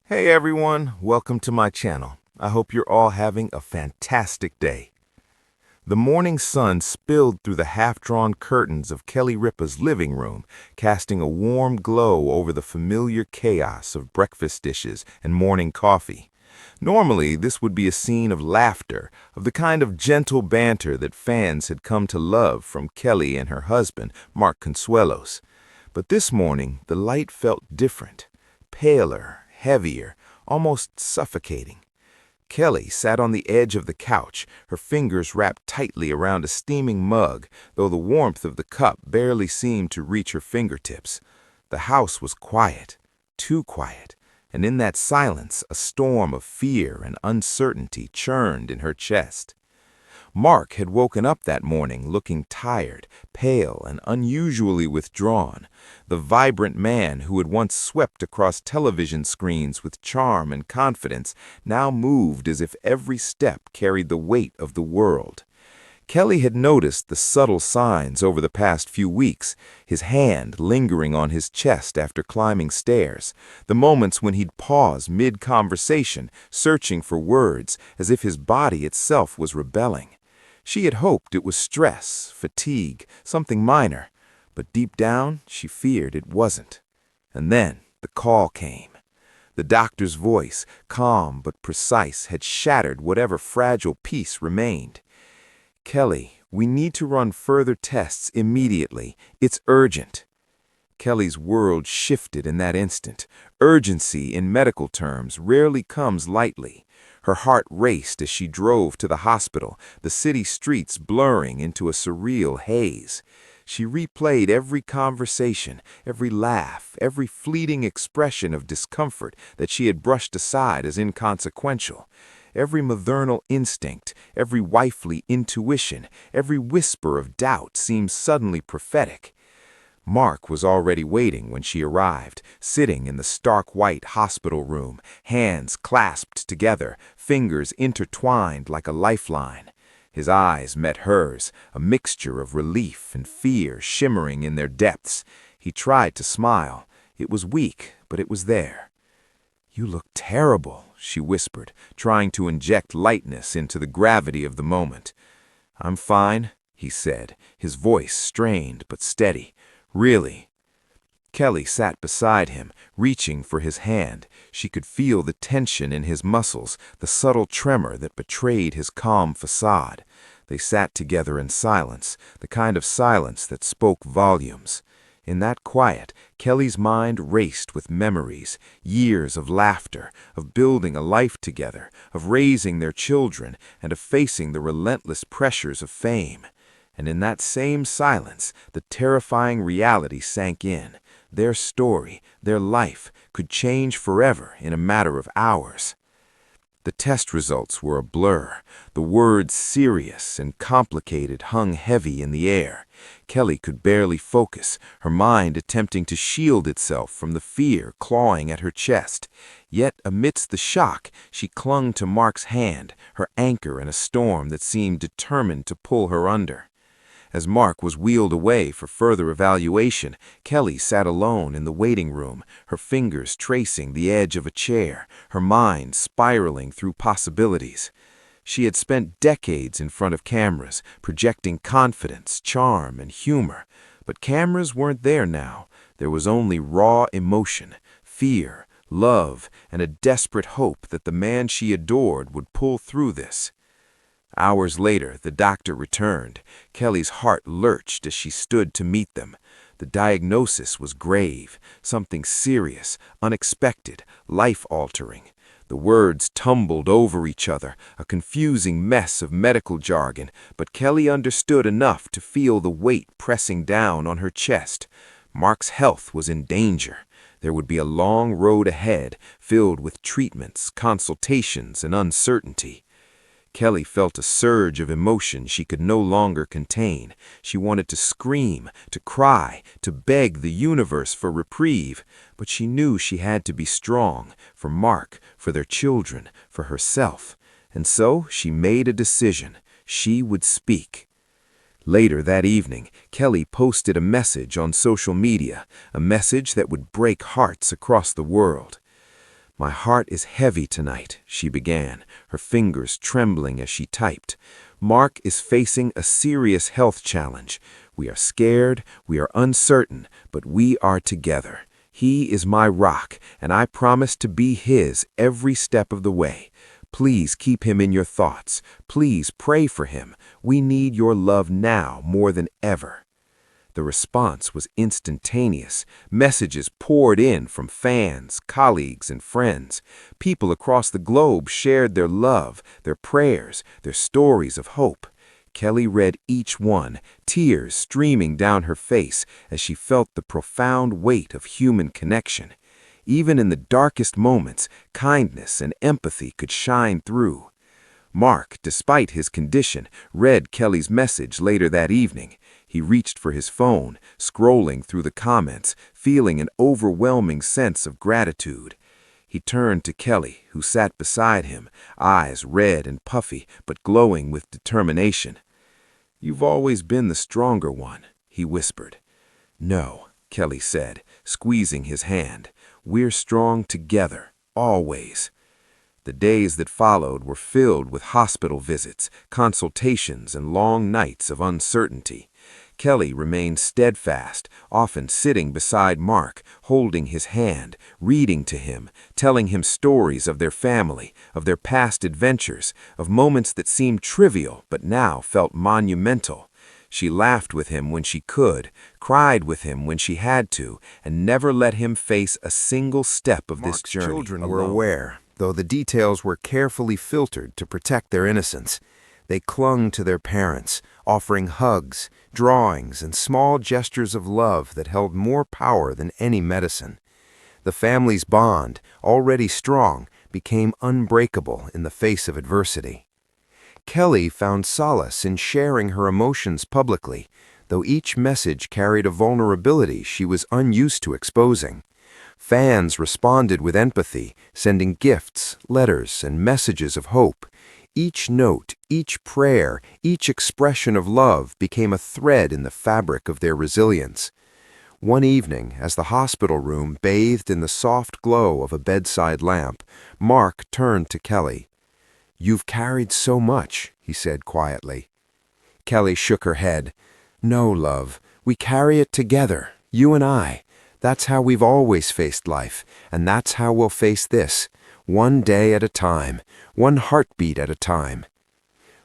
Hey everyone, welcome to my channel. I hope you're all having a fantastic day. The morning sun spilled through the half-drawn curtains of Kelly Ripa's living room, casting a warm glow over the familiar chaos of breakfast dishes and morning coffee. Normally, this would be a scene of laughter, of the kind of gentle banter that fans had come to love from Kelly and her husband, Mark Consuelos. But this morning, the light felt different, paler, heavier, almost suffocating. Kelly sat on the edge of the couch, her fingers wrapped tightly around a steaming mug, though the warmth of the cup barely seemed to reach her fingertips. The house was quiet, too quiet, and in that silence a storm of fear and uncertainty churned in her chest. Mark had woken up that morning looking tired, pale, and unusually withdrawn. The vibrant man who had once swept across television screens with charm and confidence now moved as if every step carried the weight of the world. Kelly had noticed the subtle signs over the past few weeks, his hand lingering on his chest after climbing stairs, the moments when he'd pause mid-conversation, searching for words, as if his body itself was rebelling. She had hoped it was stress, fatigue, something minor, but deep down she feared it wasn't. And then the call came. The doctor's voice, calm but precise, had shattered whatever fragile peace remained. "Kelly, we need to run further tests immediately. It's urgent." Kelly's world shifted in that instant. Urgency, in medical terms, rarely comes lightly. Her heart raced as she drove to the hospital, the city streets blurring into a surreal haze. She replayed every conversation, every laugh, every fleeting expression of discomfort that she had brushed aside as inconsequential. Every maternal instinct, every wifely intuition, every whisper of doubt seemed suddenly prophetic. Mark was already waiting when she arrived, sitting in the stark white hospital room, hands clasped together, fingers intertwined like a lifeline. His eyes met hers, a mixture of relief and fear shimmering in their depths. He tried to smile. It was weak, but it was there. "You look terrible," she whispered, trying to inject lightness into the gravity of the moment. "I'm fine," he said, his voice strained but steady. "Really?" Kelly sat beside him, reaching for his hand. She could feel the tension in his muscles, the subtle tremor that betrayed his calm facade. They sat together in silence, the kind of silence that spoke volumes. In that quiet, Kelly's mind raced with memories, years of laughter, of building a life together, of raising their children, and of facing the relentless pressures of fame. And in that same silence, the terrifying reality sank in. Their story, their life, could change forever in a matter of hours. The test results were a blur. The words serious and complicated hung heavy in the air. Kelly could barely focus, her mind attempting to shield itself from the fear clawing at her chest. Yet amidst the shock, she clung to Mark's hand, her anchor in a storm that seemed determined to pull her under. As Mark was wheeled away for further evaluation, Kelly sat alone in the waiting room, her fingers tracing the edge of a chair, her mind spiraling through possibilities. She had spent decades in front of cameras, projecting confidence, charm, and humor. But cameras weren't there now. There was only raw emotion, fear, love, and a desperate hope that the man she adored would pull through this. Hours later, the doctor returned. Kelly's heart lurched as she stood to meet them. The diagnosis was grave, something serious, unexpected, life-altering. The words tumbled over each other, a confusing mess of medical jargon, but Kelly understood enough to feel the weight pressing down on her chest. Mark's health was in danger. There would be a long road ahead, filled with treatments, consultations, and uncertainty. Kelly felt a surge of emotion she could no longer contain. She wanted to scream, to cry, to beg the universe for reprieve, but she knew she had to be strong, for Mark, for their children, for herself. And so she made a decision. She would speak. Later that evening, Kelly posted a message on social media, a message that would break hearts across the world. "My heart is heavy tonight," she began, her fingers trembling as she typed. "Mark is facing a serious health challenge. We are scared, we are uncertain, but we are together. He is my rock, and I promise to be his every step of the way. Please keep him in your thoughts. Please pray for him. We need your love now more than ever." The response was instantaneous. Messages poured in from fans, colleagues, and friends. People across the globe shared their love, their prayers, their stories of hope. Kelly read each one, tears streaming down her face as she felt the profound weight of human connection. Even in the darkest moments, kindness and empathy could shine through. Mark, despite his condition, read Kelly's message later that evening. He reached for his phone, scrolling through the comments, feeling an overwhelming sense of gratitude. He turned to Kelly, who sat beside him, eyes red and puffy, but glowing with determination. "You've always been the stronger one," he whispered. "No," Kelly said, squeezing his hand. "We're strong together, always." The days that followed were filled with hospital visits, consultations, and long nights of uncertainty. Kelly remained steadfast, often sitting beside Mark, holding his hand, reading to him, telling him stories of their family, of their past adventures, of moments that seemed trivial but now felt monumental. She laughed with him when she could, cried with him when she had to, and never let him face a single step of this journey alone. Mark's children were aware, though the details were carefully filtered to protect their innocence. They clung to their parents, offering hugs, drawings, and small gestures of love that held more power than any medicine. The family's bond, already strong, became unbreakable in the face of adversity. Kelly found solace in sharing her emotions publicly, though each message carried a vulnerability she was unused to exposing. Fans responded with empathy, sending gifts, letters, and messages of hope. Each note, each prayer, each expression of love became a thread in the fabric of their resilience. One evening, as the hospital room bathed in the soft glow of a bedside lamp, Mark turned to Kelly. "You've carried so much," he said quietly. Kelly shook her head. "No, love, we carry it together, you and I. That's how we've always faced life, and that's how we'll face this. One day at a time, one heartbeat at a time."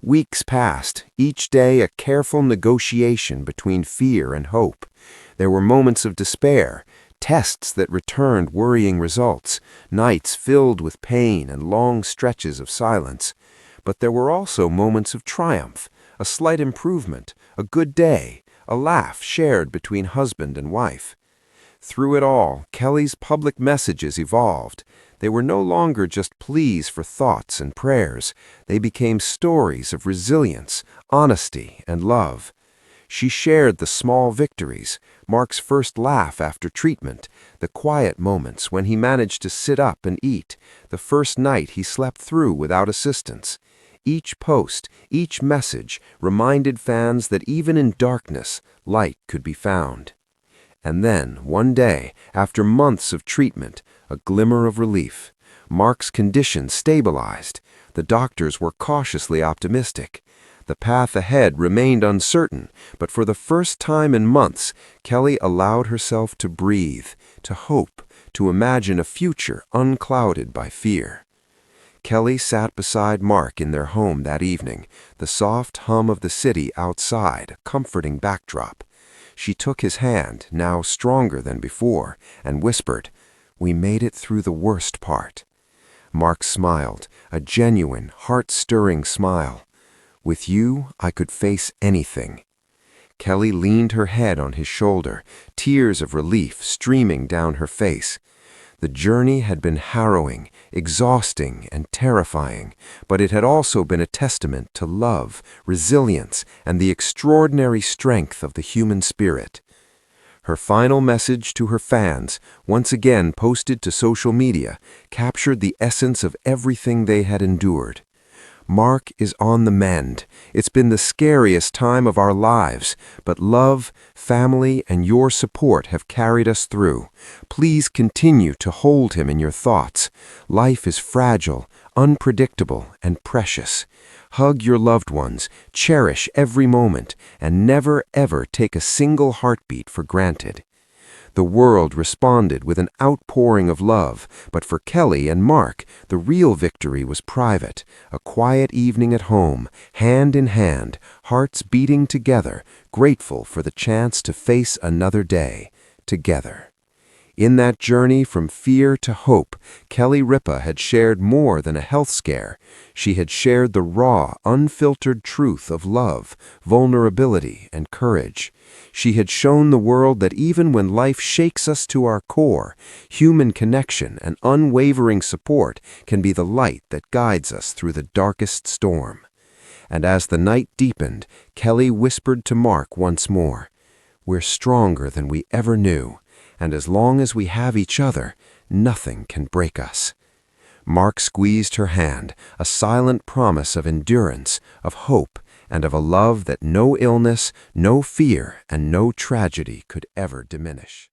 Weeks passed, each day a careful negotiation between fear and hope. There were moments of despair, tests that returned worrying results, nights filled with pain and long stretches of silence. But there were also moments of triumph, a slight improvement, a good day, a laugh shared between husband and wife. Through it all, Kelly's public messages evolved. They were no longer just pleas for thoughts and prayers. They became stories of resilience, honesty, and love. She shared the small victories, Mark's first laugh after treatment, the quiet moments when he managed to sit up and eat, the first night he slept through without assistance. Each post, each message reminded fans that even in darkness, light could be found. And then, one day, after months of treatment, a glimmer of relief. Mark's condition stabilized. The doctors were cautiously optimistic. The path ahead remained uncertain, but for the first time in months, Kelly allowed herself to breathe, to hope, to imagine a future unclouded by fear. Kelly sat beside Mark in their home that evening, the soft hum of the city outside a comforting backdrop. She took his hand, now stronger than before, and whispered, "We made it through the worst part." Mark smiled, a genuine, heart-stirring smile. "With you, I could face anything." Kelly leaned her head on his shoulder, tears of relief streaming down her face. The journey had been harrowing, exhausting, and terrifying, but it had also been a testament to love, resilience, and the extraordinary strength of the human spirit. Her final message to her fans, once again posted to social media, captured the essence of everything they had endured. Mark is on the mend. It's been the scariest time of our lives, but love, family, and your support have carried us through. Please continue to hold him in your thoughts. Life is fragile, unpredictable, and precious. Hug your loved ones, cherish every moment, and never ever take a single heartbeat for granted. The world responded with an outpouring of love, but for Kelly and Mark, the real victory was private. A quiet evening at home, hand in hand, hearts beating together, grateful for the chance to face another day together. In that journey from fear to hope, Kelly Ripa had shared more than a health scare. She had shared the raw, unfiltered truth of love, vulnerability, and courage. She had shown the world that even when life shakes us to our core, human connection and unwavering support can be the light that guides us through the darkest storm. And as the night deepened, Kelly whispered to Mark once more, "We're stronger than we ever knew. And as long as we have each other, nothing can break us." Mark squeezed her hand, a silent promise of endurance, of hope, and of a love that no illness, no fear, and no tragedy could ever diminish.